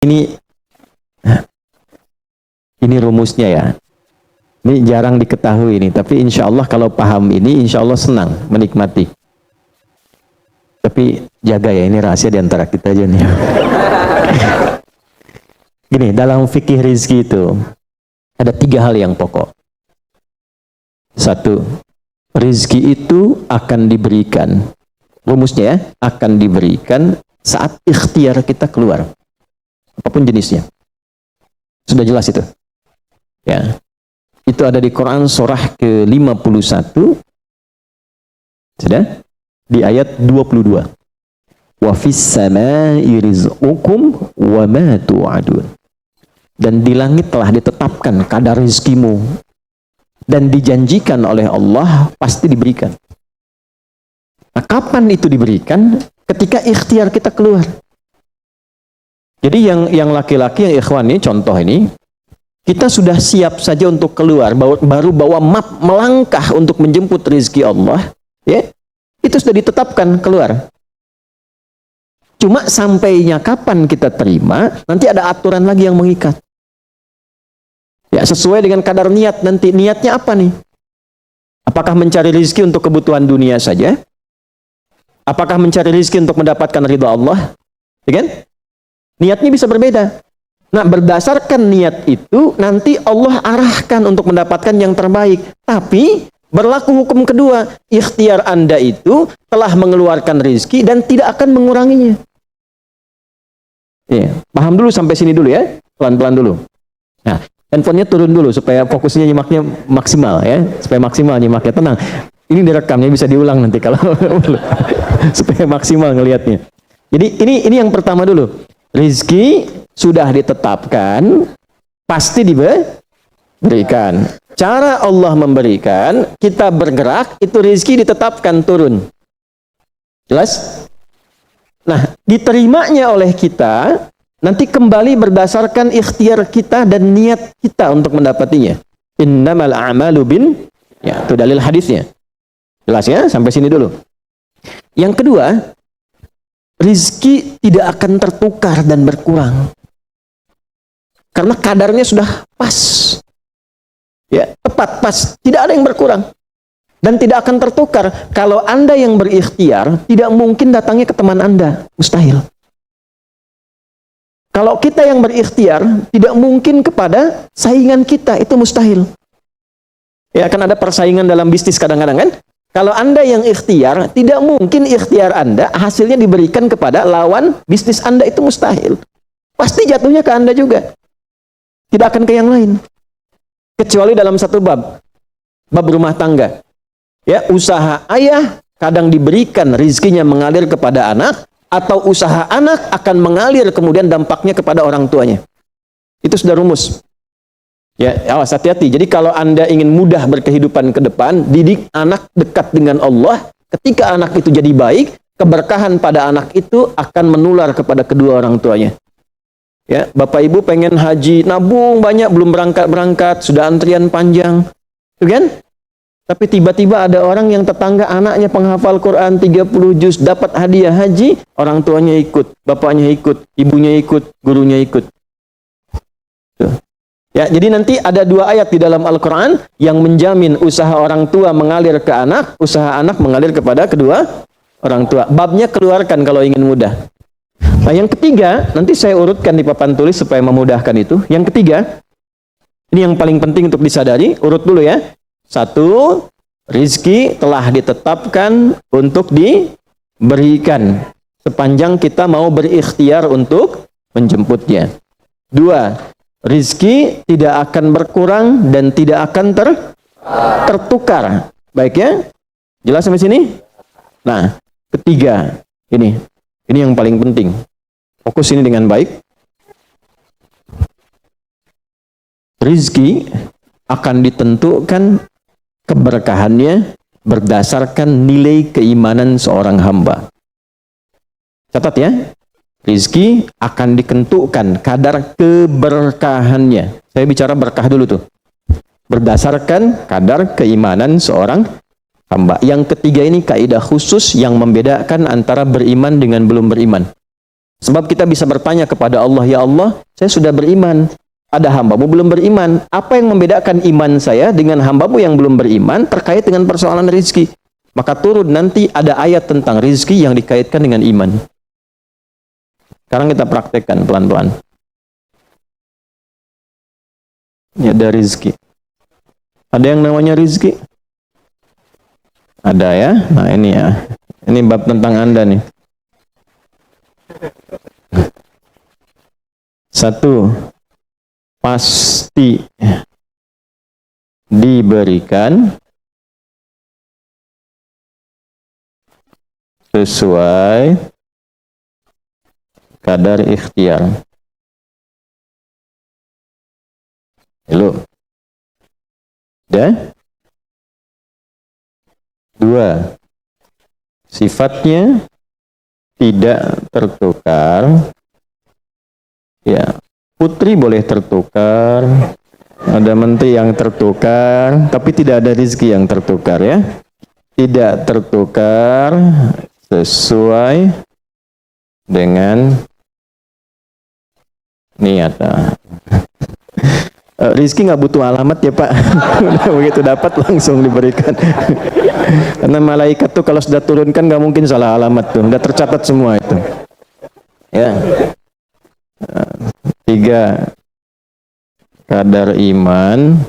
Ini rumusnya ya. Ini jarang diketahui ini, tapi insya Allah kalau paham ini, insya Allah senang menikmati. Tapi jaga ya, ini rahasia di antara kita aja nih. Gini, dalam fikih rizki itu ada 3 hal yang pokok. 1, rizki itu akan diberikan. Rumusnya ya, akan diberikan saat ikhtiar kita keluar. Apapun jenisnya. Sudah jelas itu. Ya. Itu ada di Quran surah ke-51. Sudah? Di ayat 22. Wa fis samaa'i rizqukum wa ma tu'adun. Dan di langit telah ditetapkan kadar rezekimu dan dijanjikan oleh Allah pasti diberikan. Nah, kapan itu diberikan? Ketika ikhtiar kita keluar. Jadi yang laki-laki, yang ikhwan ini, contoh ini, kita sudah siap saja untuk keluar, baru bawa map melangkah untuk menjemput rezeki Allah, ya, itu sudah ditetapkan keluar. Cuma sampainya kapan kita terima, nanti ada aturan lagi yang mengikat. Ya, sesuai dengan kadar niat nanti. Niatnya apa nih? Apakah mencari rezeki untuk kebutuhan dunia saja? Apakah mencari rezeki untuk mendapatkan ridha Allah? Ya kan? Niatnya bisa berbeda. Nah, berdasarkan niat itu, nanti Allah arahkan untuk mendapatkan yang terbaik. Tapi, berlaku hukum kedua. Ikhtiar Anda itu telah mengeluarkan rezeki dan tidak akan menguranginya. Ya, paham dulu sampai sini dulu ya. Pelan-pelan dulu. Nah, handphonenya turun dulu supaya fokusnya nyimaknya maksimal ya. Supaya maksimal nyimaknya, tenang. Ini direkamnya bisa diulang nanti kalau supaya maksimal ngelihatnya. Jadi ini yang pertama dulu. Rizki sudah ditetapkan, pasti diberikan. Cara Allah memberikan, kita bergerak, itu rizki ditetapkan turun. Jelas? Nah, diterimanya oleh kita, nanti kembali berdasarkan ikhtiar kita dan niat kita untuk mendapatinya. Innamal a'malu bin, ya, itu dalil hadisnya. Jelas ya? Sampai sini dulu. Yang kedua, rizki tidak akan tertukar dan berkurang. Karena kadarnya sudah pas. Ya, tepat, pas. Tidak ada yang berkurang. Dan tidak akan tertukar. Kalau Anda yang berikhtiar, tidak mungkin datangnya ke teman Anda. Mustahil. Kalau kita yang berikhtiar, tidak mungkin kepada saingan kita. Itu mustahil. Ya, akan ada persaingan dalam bisnis kadang-kadang kan? Kalau Anda yang ikhtiar, tidak mungkin ikhtiar Anda hasilnya diberikan kepada lawan bisnis Anda, itu mustahil. Pasti jatuhnya ke Anda juga. Tidak akan ke yang lain. Kecuali dalam satu bab rumah tangga. Ya, usaha ayah kadang diberikan rizkinya mengalir kepada anak, atau usaha anak akan mengalir kemudian dampaknya kepada orang tuanya. Itu sudah rumus. Ya, awas, hati-hati. Jadi kalau Anda ingin mudah berkehidupan ke depan, didik anak dekat dengan Allah. Ketika anak itu jadi baik, keberkahan pada anak itu akan menular kepada kedua orang tuanya. Ya, Bapak Ibu pengen haji, nabung banyak, belum berangkat, sudah antrian panjang. Itu kan? Tapi tiba-tiba ada orang yang tetangga anaknya penghafal Quran 30 juz, dapat hadiah haji, orang tuanya ikut, bapaknya ikut, ibunya ikut, gurunya ikut. Tuh. Ya, jadi nanti ada 2 ayat di dalam Al-Quran yang menjamin usaha orang tua mengalir ke anak, usaha anak mengalir kepada kedua orang tua. Babnya keluarkan kalau ingin mudah. Nah, yang ketiga, nanti saya urutkan di papan tulis supaya memudahkan itu. Yang ketiga, ini yang paling penting untuk disadari, urut dulu ya. 1, rizki telah ditetapkan untuk diberikan sepanjang kita mau berikhtiar untuk menjemputnya. 2, rizki tidak akan berkurang dan tidak akan tertukar. Baik ya? Jelas sampai sini? Nah, ketiga, ini yang paling penting. Fokus ini dengan baik. Rizki akan ditentukan keberkahannya berdasarkan nilai keimanan seorang hamba. Catat ya. Rizki akan ditentukan kadar keberkahannya. Saya bicara berkah dulu tuh. Berdasarkan kadar keimanan seorang hamba. Yang ketiga ini kaidah khusus yang membedakan antara beriman dengan belum beriman. Sebab kita bisa bertanya kepada Allah, ya Allah, saya sudah beriman. Ada hambamu belum beriman. Apa yang membedakan iman saya dengan hambamu yang belum beriman terkait dengan persoalan rezeki? Maka turun nanti ada ayat tentang rezeki yang dikaitkan dengan iman. Sekarang kita praktekkan pelan-pelan. Ya, ada rezeki. Ada yang namanya rezeki? Ada ya? Nah ini ya. Ini bab tentang Anda nih. Satu, pasti diberikan sesuai kadar ikhtiar. Halo. Dan dua, sifatnya tidak tertukar. Ya, putri boleh tertukar, ada menteri yang tertukar, tapi tidak ada rezeki yang tertukar ya. Tidak tertukar sesuai dengan niat. Rizki nggak butuh alamat ya Pak. Udah begitu dapat langsung diberikan. Karena malaikat tuh kalau sudah turunkan nggak mungkin salah alamat tuh. Udah tercatat semua itu. Ya. Tiga, kadar iman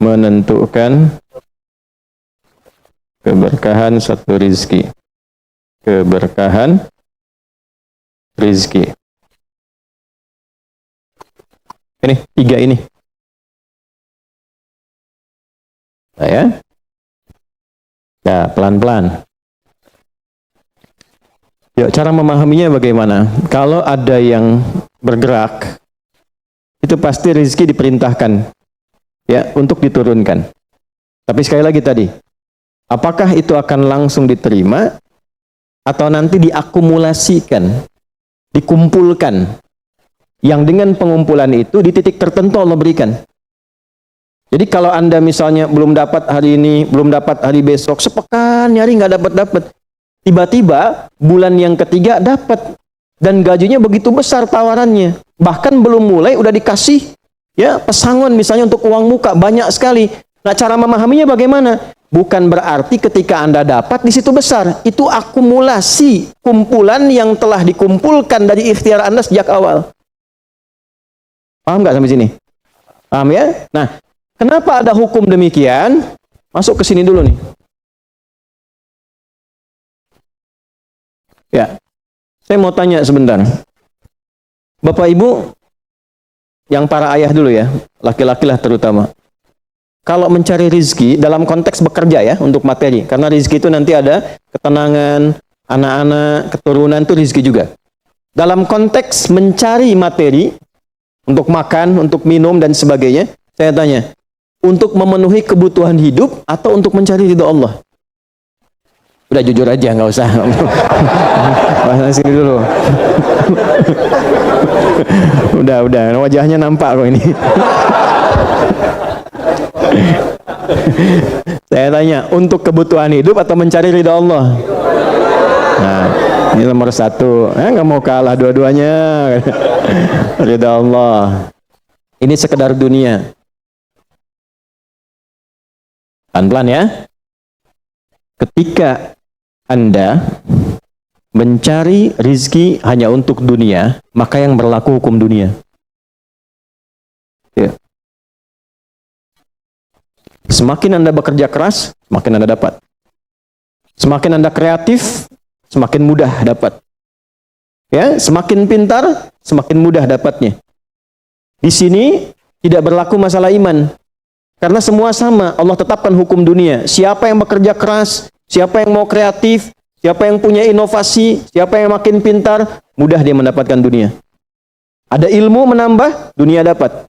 menentukan keberkahan satu rizki. Keberkahan rizki. Ini, tiga ini. Nah, ya. Ya, pelan-pelan. Ya, cara memahaminya bagaimana? Kalau ada yang bergerak, itu pasti rezeki diperintahkan ya untuk diturunkan. Tapi sekali lagi tadi, apakah itu akan langsung diterima atau nanti diakumulasikan, dikumpulkan? Yang dengan pengumpulan itu di titik tertentu Allah berikan. Jadi kalau Anda misalnya belum dapat hari ini, belum dapat hari besok, sepekan nyari nggak dapat. Tiba-tiba bulan yang ketiga dapat dan gajinya begitu besar tawarannya. Bahkan belum mulai udah dikasih ya pesangon misalnya untuk uang muka banyak sekali. Nah, cara memahaminya bagaimana? Bukan berarti ketika Anda dapat di situ besar. Itu akumulasi kumpulan yang telah dikumpulkan dari ikhtiar Anda sejak awal. Paham nggak sampai sini? Paham ya? Nah, kenapa ada hukum demikian? Masuk ke sini dulu nih. Ya, saya mau tanya sebentar. Bapak Ibu, yang para ayah dulu ya, laki-laki lah terutama. Kalau mencari rizki dalam konteks bekerja ya, untuk materi. Karena rizki itu nanti ada ketenangan, anak-anak, keturunan itu rizki juga. Dalam konteks mencari materi, untuk makan, untuk minum, dan sebagainya, saya tanya, untuk memenuhi kebutuhan hidup atau untuk mencari ridho Allah? Udah jujur aja, nggak usah. Bahas sini dulu. udah, wajahnya nampak kok ini. Saya tanya, untuk kebutuhan hidup atau mencari ridho Allah? Nah, ini nomor satu. Nggak mau kalah dua-duanya. Ridha Allah. Ini sekedar dunia. Pelan-pelan ya. Ketika Anda mencari rizki hanya untuk dunia, maka yang berlaku hukum dunia. Ya. Semakin Anda bekerja keras, semakin Anda dapat. Semakin Anda kreatif, semakin mudah dapat. Ya, semakin pintar, semakin mudah dapatnya. Di sini tidak berlaku masalah iman. Karena semua sama, Allah tetapkan hukum dunia. Siapa yang bekerja keras, siapa yang mau kreatif, siapa yang punya inovasi, siapa yang makin pintar, mudah dia mendapatkan dunia. Ada ilmu menambah, dunia dapat.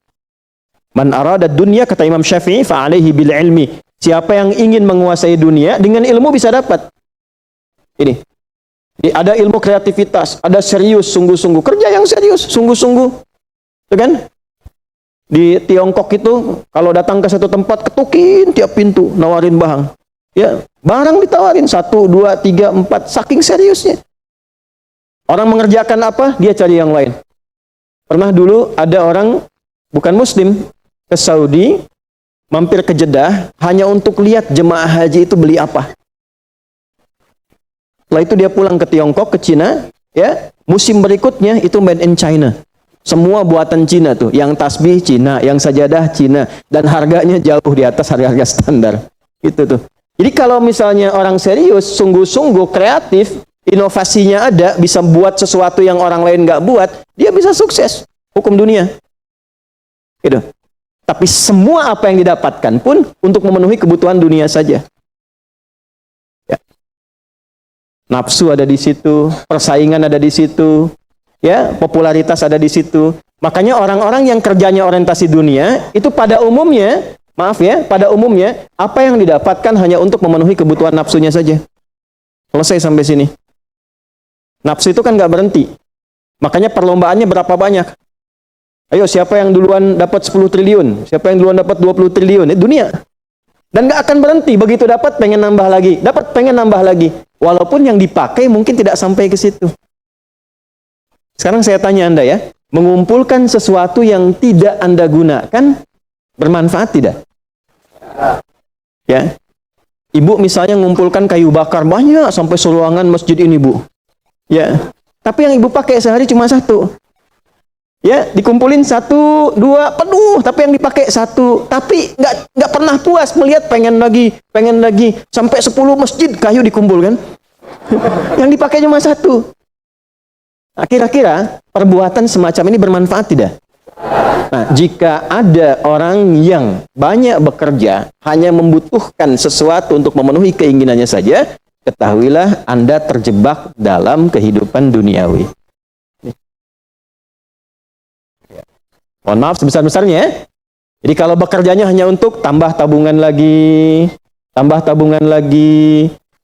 Man arada dunya, kata Imam Syafi'i, fa'alaihi bil ilmi. Siapa yang ingin menguasai dunia, dengan ilmu bisa dapat. Ini. Jadi ada ilmu kreativitas, ada serius, sungguh-sungguh. Kerja yang serius, sungguh-sungguh. Itu kan? Di Tiongkok itu, kalau datang ke satu tempat, ketukin tiap pintu, nawarin barang. Ya, barang ditawarin, 1, 2, 3, 4, saking seriusnya. Orang mengerjakan apa, dia cari yang lain. Pernah dulu ada orang bukan muslim ke Saudi, mampir ke Jeddah hanya untuk lihat jemaah haji itu beli apa. Setelah itu dia pulang ke Tiongkok, ke Cina, ya. Musim berikutnya itu made in China. Semua buatan Cina tuh, yang tasbih Cina, yang sajadah Cina, dan harganya jauh di atas harga-harga standar. Itu tuh. Jadi kalau misalnya orang serius, sungguh-sungguh kreatif, inovasinya ada, bisa buat sesuatu yang orang lain nggak buat, dia bisa sukses. Hukum dunia. Gitu. Tapi semua apa yang didapatkan pun untuk memenuhi kebutuhan dunia saja. Ya. Nafsu ada di situ, persaingan ada di situ, ya, popularitas ada di situ. Makanya orang-orang yang kerjanya orientasi dunia, itu pada umumnya, maaf ya, pada umumnya, apa yang didapatkan hanya untuk memenuhi kebutuhan nafsunya saja. Selesai sampai sini. Nafsu itu kan nggak berhenti. Makanya perlombaannya berapa banyak? Ayo, siapa yang duluan dapat 10 triliun? Siapa yang duluan dapat 20 triliun? Dunia. Dan nggak akan berhenti. Begitu dapat, pengen nambah lagi. Dapat, pengen nambah lagi. Walaupun yang dipakai mungkin tidak sampai ke situ. Sekarang saya tanya Anda ya, mengumpulkan sesuatu yang tidak Anda gunakan, bermanfaat tidak? Ya. Ibu misalnya mengumpulkan kayu bakar banyak sampai seruangan masjid ini, Bu. Ya. Tapi yang ibu pakai sehari cuma satu. Ya, dikumpulin 1, 2, penuh, tapi yang dipakai 1. Tapi nggak pernah puas melihat pengen lagi. Sampai 10 masjid kayu dikumpulkan. Yang dipakai cuma 1. Nah, kira-kira perbuatan semacam ini bermanfaat tidak? Nah, jika ada orang yang banyak bekerja, hanya membutuhkan sesuatu untuk memenuhi keinginannya saja, ketahuilah Anda terjebak dalam kehidupan duniawi. Mohon maaf sebesar-besarnya. Jadi kalau bekerjanya hanya untuk tambah tabungan lagi,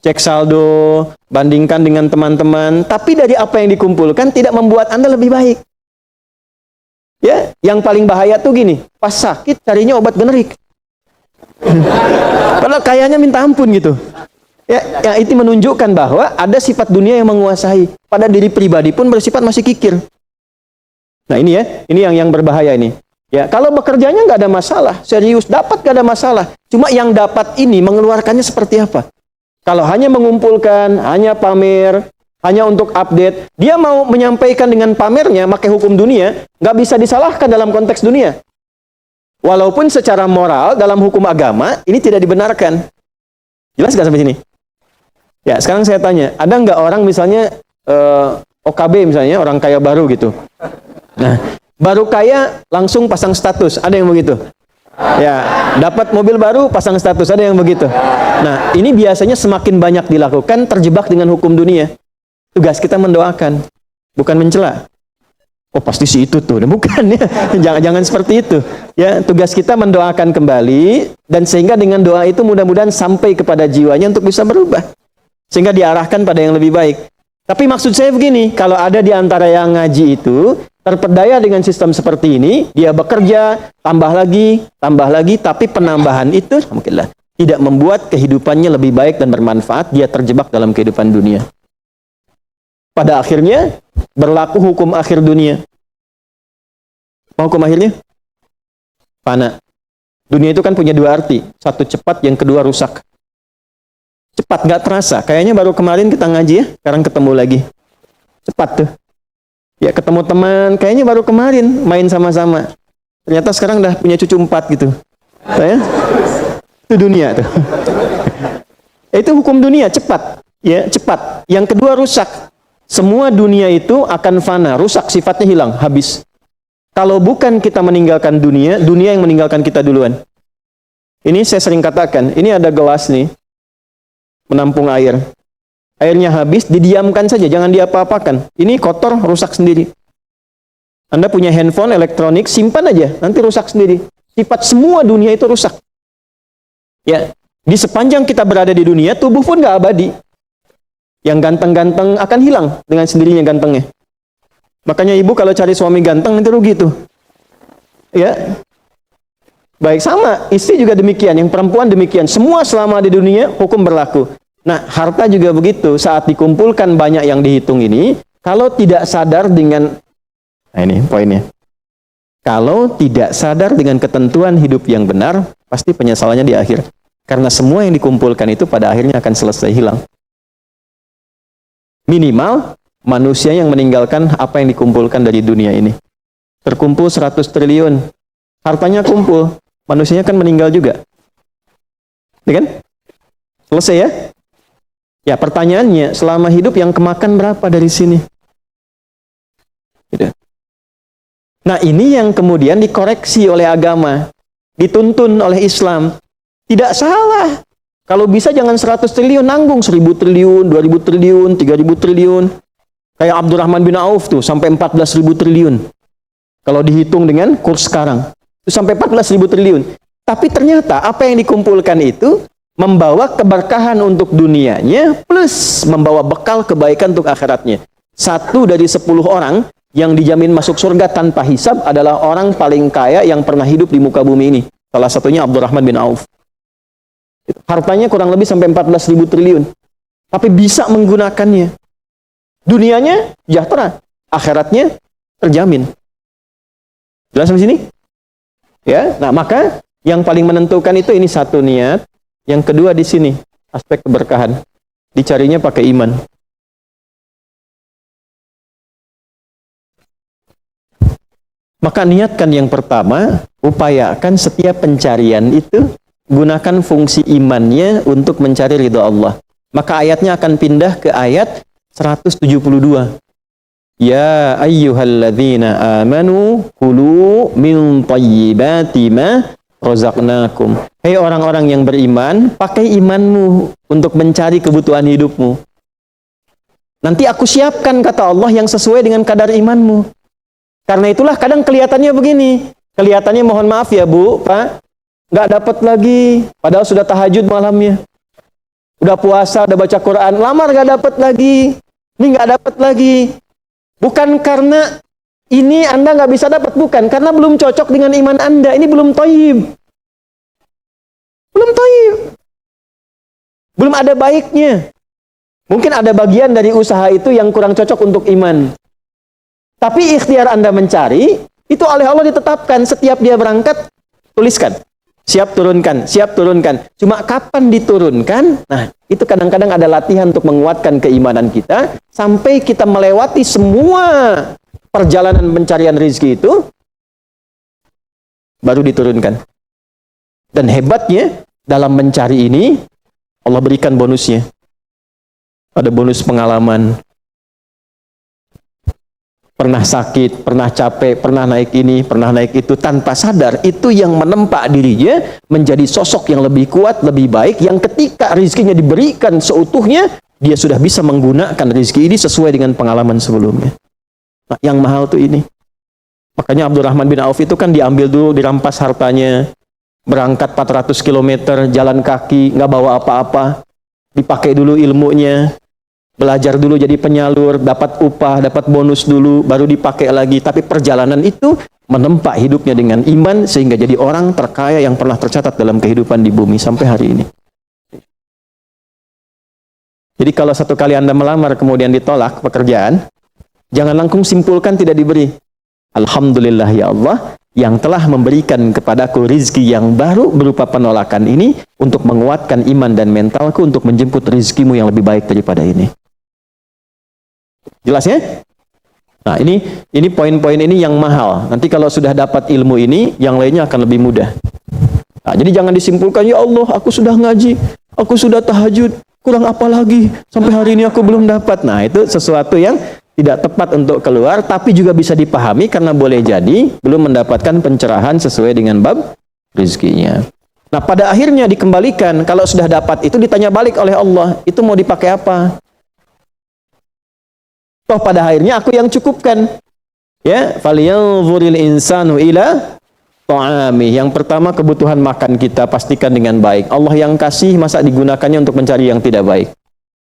cek saldo, bandingkan dengan teman-teman, tapi dari apa yang dikumpulkan tidak membuat Anda lebih baik. Ya, yang paling bahaya tuh gini, pas sakit carinya obat generik. Padahal kayaknya minta ampun gitu. Ya, itu menunjukkan bahwa ada sifat dunia yang menguasai. Pada diri pribadi pun bersifat masih kikir. Nah ini ya, ini yang berbahaya ini. Ya, kalau bekerjanya nggak ada masalah, serius dapat nggak ada masalah. Cuma yang dapat ini mengeluarkannya seperti apa? Kalau hanya mengumpulkan, hanya pamer, hanya untuk update, dia mau menyampaikan dengan pamernya, pakai hukum dunia, nggak bisa disalahkan dalam konteks dunia. Walaupun secara moral dalam hukum agama ini tidak dibenarkan. Jelas nggak sampai sini? Ya, sekarang saya tanya, ada nggak orang misalnya OKB misalnya, orang kaya baru gitu. Nah, baru kaya langsung pasang status, ada yang begitu? Ya, dapat mobil baru pasang status, ada yang begitu? Nah, ini biasanya semakin banyak dilakukan, terjebak dengan hukum dunia. Tugas kita mendoakan, bukan mencela. Oh, pasti si itu tuh, bukan ya. Jangan seperti itu. Ya, tugas kita mendoakan kembali, dan sehingga dengan doa itu mudah-mudahan sampai kepada jiwanya untuk bisa berubah. Sehingga diarahkan pada yang lebih baik. Tapi maksud saya begini, kalau ada di antara yang ngaji itu terpedaya dengan sistem seperti ini, dia bekerja, tambah lagi, tapi penambahan itu alhamdulillah tidak membuat kehidupannya lebih baik dan bermanfaat, dia terjebak dalam kehidupan dunia. Pada akhirnya berlaku hukum akhir dunia. Hukum akhirnya? Fana. Dunia itu kan punya dua arti, satu cepat, yang kedua rusak. Cepat, nggak terasa. Kayaknya baru kemarin kita ngaji ya, sekarang ketemu lagi. Cepat tuh. Ya, ketemu teman, kayaknya baru kemarin main sama-sama. Ternyata sekarang udah punya cucu 4 gitu. Ya? Itu dunia tuh. Itu hukum dunia, cepat. Ya, cepat. Yang kedua rusak. Semua dunia itu akan fana, rusak, sifatnya hilang, habis. Kalau bukan kita meninggalkan dunia, dunia yang meninggalkan kita duluan. Ini saya sering katakan, ini ada gelas nih, menampung air. Airnya habis, didiamkan saja, jangan diapa-apakan. Ini kotor, rusak sendiri. Anda punya handphone, elektronik, simpan aja, nanti rusak sendiri. Sifat semua dunia itu rusak. Ya, di sepanjang kita berada di dunia, tubuh pun nggak abadi. Yang ganteng-ganteng akan hilang dengan sendirinya gantengnya. Makanya ibu kalau cari suami ganteng nanti rugi tuh. Ya. Baik, sama, istri juga demikian, yang perempuan demikian. Semua selama di dunia hukum berlaku. Nah, harta juga begitu. Saat dikumpulkan banyak yang dihitung ini, Kalau tidak sadar dengan, nah ini poinnya. Kalau tidak sadar dengan ketentuan hidup yang benar, pasti penyesalannya di akhir. Karena semua yang dikumpulkan itu pada akhirnya akan selesai hilang. Minimal, manusia yang meninggalkan apa yang dikumpulkan dari dunia ini. Terkumpul 100 triliun. Hartanya kumpul, manusianya kan meninggal juga. Ya kan? Selesai ya? Ya, pertanyaannya, selama hidup yang kemakan berapa dari sini? Gitu. Nah, ini yang kemudian dikoreksi oleh agama, dituntun oleh Islam. Tidak salah. Kalau bisa jangan 100 triliun, nanggung 1000 triliun, 2000 triliun, 3000 triliun. Kayak Abdurrahman bin Auf tuh, sampai 14.000 triliun. Kalau dihitung dengan kurs sekarang, itu sampai 14.000 triliun. Tapi ternyata apa yang dikumpulkan itu membawa keberkahan untuk dunianya, plus membawa bekal kebaikan untuk akhiratnya. 1 dari 10 orang yang dijamin masuk surga tanpa hisab adalah orang paling kaya yang pernah hidup di muka bumi ini. Salah satunya Abdurrahman bin Auf. Hartanya kurang lebih sampai 14.000 triliun. Tapi bisa menggunakannya. Dunianya sejahtera, akhiratnya terjamin. Jelas di sini? Ya, nah maka yang paling menentukan itu ini satu niat, yang kedua di sini aspek keberkahan. Dicarinya pakai iman. Maka niatkan yang pertama, upayakan setiap pencarian itu gunakan fungsi imannya untuk mencari ridha Allah. Maka ayatnya akan pindah ke ayat 172. Ya ayyuhalladzina amanu kulu min thayyibati ma razaqnakum. Hei orang-orang yang beriman, pakai imanmu untuk mencari kebutuhan hidupmu. Nanti aku siapkan, kata Allah, yang sesuai dengan kadar imanmu. Karena itulah kadang kelihatannya begini. Kelihatannya, mohon maaf ya Bu, Pak, nggak dapat lagi. Padahal sudah tahajud malamnya. Udah puasa, udah baca Quran. Lamar nggak dapat lagi. Ini nggak dapat lagi. Bukan karena ini Anda nggak bisa dapat. Bukan. Karena belum cocok dengan iman Anda. Ini belum thayyib. Belum thayyib. Belum ada baiknya. Mungkin ada bagian dari usaha itu yang kurang cocok untuk iman. Tapi ikhtiar Anda mencari, itu oleh Allah ditetapkan. Setiap dia berangkat, tuliskan. Siap turunkan, siap turunkan. Cuma kapan diturunkan? Nah, itu kadang-kadang ada latihan untuk menguatkan keimanan kita. Sampai kita melewati semua perjalanan pencarian rezeki itu, baru diturunkan. Dan hebatnya, dalam mencari ini, Allah berikan bonusnya. Ada bonus pengalaman. Pernah sakit, pernah capek, pernah naik ini, pernah naik itu, tanpa sadar, itu yang menempa dirinya menjadi sosok yang lebih kuat, lebih baik, yang ketika rezekinya diberikan seutuhnya, dia sudah bisa menggunakan rezeki ini sesuai dengan pengalaman sebelumnya. Nah, yang mahal tuh ini. Makanya Abdurrahman bin Auf itu kan diambil dulu, dirampas hartanya, berangkat 400 km, jalan kaki, nggak bawa apa-apa, dipakai dulu ilmunya, belajar dulu jadi penyalur, dapat upah, dapat bonus dulu, baru dipakai lagi. Tapi perjalanan itu menempa hidupnya dengan iman, sehingga jadi orang terkaya yang pernah tercatat dalam kehidupan di bumi sampai hari ini. Jadi kalau satu kali Anda melamar kemudian ditolak pekerjaan, jangan langsung simpulkan tidak diberi. Alhamdulillah ya Allah, yang telah memberikan kepadaku rizki yang baru berupa penolakan ini, untuk menguatkan iman dan mentalku untuk menjemput rizkimu yang lebih baik daripada ini. Jelas ya? Nah, ini poin-poin ini yang mahal. Nanti kalau sudah dapat ilmu ini, yang lainnya akan lebih mudah. Nah, jadi jangan disimpulkan, ya Allah, aku sudah ngaji, aku sudah tahajud, kurang apa lagi? Sampai hari ini aku belum dapat. Nah, itu sesuatu yang tidak tepat untuk keluar, tapi juga bisa dipahami karena boleh jadi belum mendapatkan pencerahan sesuai dengan bab rezekinya. Nah, pada akhirnya dikembalikan, kalau sudah dapat itu ditanya balik oleh Allah, itu mau dipakai apa? Toh pada akhirnya aku yang cukupkan. Ya, falyanzuril insanu ila ta'ami. Yang pertama, kebutuhan makan kita pastikan dengan baik. Allah yang kasih, masa digunakannya untuk mencari yang tidak baik?